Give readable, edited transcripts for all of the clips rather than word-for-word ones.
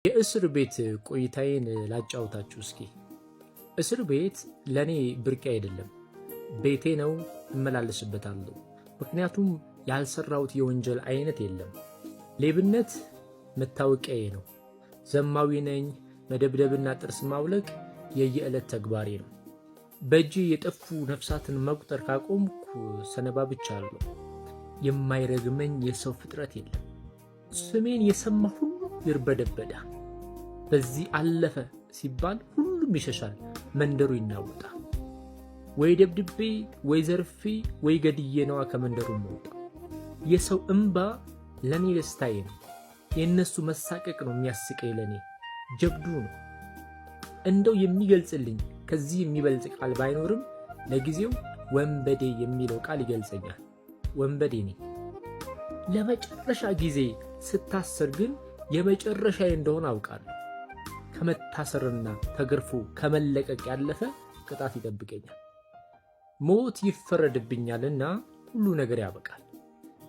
የእስር ቤት ቆይታዬን ላጫውታችሁ እስኪ። እስር ቤት ለኔ ብርቅ አይደለም፣ ቤቴ ነው፣ እመላለስበታለሁ። ምክንያቱም ያልሰራሁት የወንጀል አይነት የለም። ሌብነት መታወቂያዬ ነው። ዘማዊ ነኝ። መደብደብና ጥርስ ማውለቅ የየዕለት ተግባሬ ነው። በእጅ የጠፉ ነፍሳትን መቁጠር ካቆምኩ ሰነባብቻለሁ። የማይረግመኝ የሰው ፍጥረት የለም። ስሜን የሰማ ሁሉ ይርበደበዳል። በዚህ አለፈ ሲባል ሁሉም ይሸሻል፣ መንደሩ ይናወጣል። ወይ ደብድቤ ወይ ዘርፌ ወይ ገድዬ ነዋ ከመንደሩ መውጣ። የሰው እንባ ለኔ ደስታዬ ነው። የእነሱ መሳቀቅ ነው የሚያስቀኝ ለኔ ጀብዱ ነው። እንደው የሚገልጽልኝ ከዚህ የሚበልጥ ቃል ባይኖርም ለጊዜው ወንበዴ የሚለው ቃል ይገልጸኛል። ወንበዴ ነኝ። ለመጨረሻ ጊዜ ስታሰር ግን የመጨረሻዬ እንደሆነ አውቃለሁ። ከመታሰርና ተገርፎ ከመለቀቅ ያለፈ ቅጣት ይጠብቀኛል። ሞት ይፈረድብኛልና ሁሉ ነገር ያበቃል።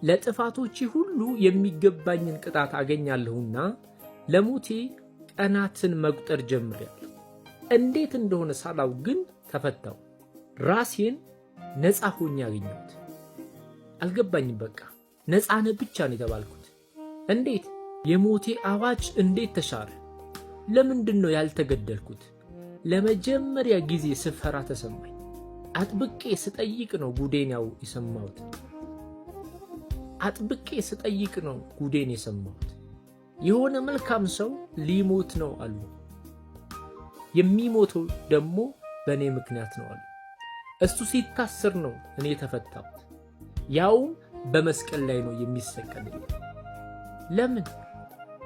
ለጥፋቶቼ ሁሉ የሚገባኝን ቅጣት አገኛለሁና ለሞቴ ቀናትን መቁጠር ጀምሬያለሁ። እንዴት እንደሆነ ሳላውቅ ግን ተፈታው። ራሴን ነፃ ሆኜ አገኘሁት። አልገባኝም። በቃ ነፃ ነህ ብቻ ነው የተባልኩት። እንዴት? የሞቴ አዋጅ እንዴት ተሻረ? ለምንድን ነው ያልተገደልኩት? ለመጀመሪያ ጊዜ ስፈራ ተሰማኝ። አጥብቄ ስጠይቅ ነው ጉዴን የሰማሁት። አጥብቄ ስጠይቅ ነው ጉዴን የሰማሁት። የሆነ መልካም ሰው ሊሞት ነው አሉ። የሚሞተው ደግሞ በእኔ ምክንያት ነው አሉ። እሱ ሲታሰር ነው እኔ የተፈታሁት። ያውም በመስቀል ላይ ነው የሚሰቀልኝ። ለምን?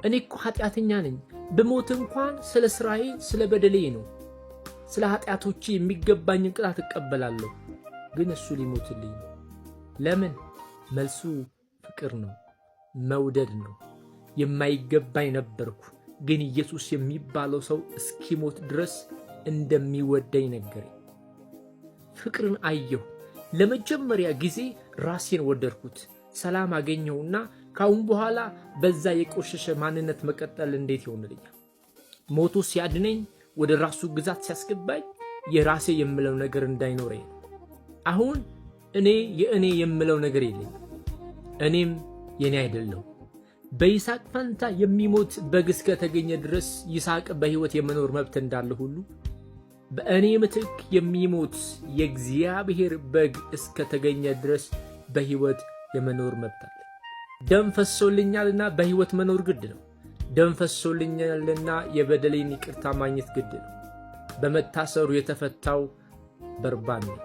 እኔ እኮ ኃጢአተኛ ነኝ። ብሞት እንኳን ስለ ስራዬ ስለ በደሌ ነው። ስለ ኃጢአቶቼ የሚገባኝን ቅጣት እቀበላለሁ። ግን እሱ ሊሞትልኝ ነው። ለምን? መልሱ ፍቅር ነው፣ መውደድ ነው። የማይገባኝ ነበርኩ፣ ግን ኢየሱስ የሚባለው ሰው እስኪሞት ድረስ እንደሚወደኝ ነገረኝ። ፍቅርን አየሁ። ለመጀመሪያ ጊዜ ራሴን ወደድኩት። ሰላም አገኘሁና ካሁን በኋላ በዛ የቆሸሸ ማንነት መቀጠል እንዴት ይሆንልኛል? ሞቶ ሲያድነኝ፣ ወደ ራሱ ግዛት ሲያስገባኝ የራሴ የምለው ነገር እንዳይኖረኝ ነው። አሁን እኔ የእኔ የምለው ነገር የለኝም። እኔም የኔ አይደለሁ። በይስሐቅ ፈንታ የሚሞት በግ እስከተገኘ ድረስ ይስሐቅ በሕይወት የመኖር መብት እንዳለ ሁሉ በእኔ ምትክ የሚሞት የእግዚአብሔር በግ እስከተገኘ ድረስ በሕይወት የመኖር መብት አለ። ደም ፈሶልኛልና በሕይወት መኖር ግድ ነው። ደም ፈሶልኛልና የበደሌን ይቅርታ ማግኘት ግድ ነው። በመታሰሩ የተፈታው በርባን ነው።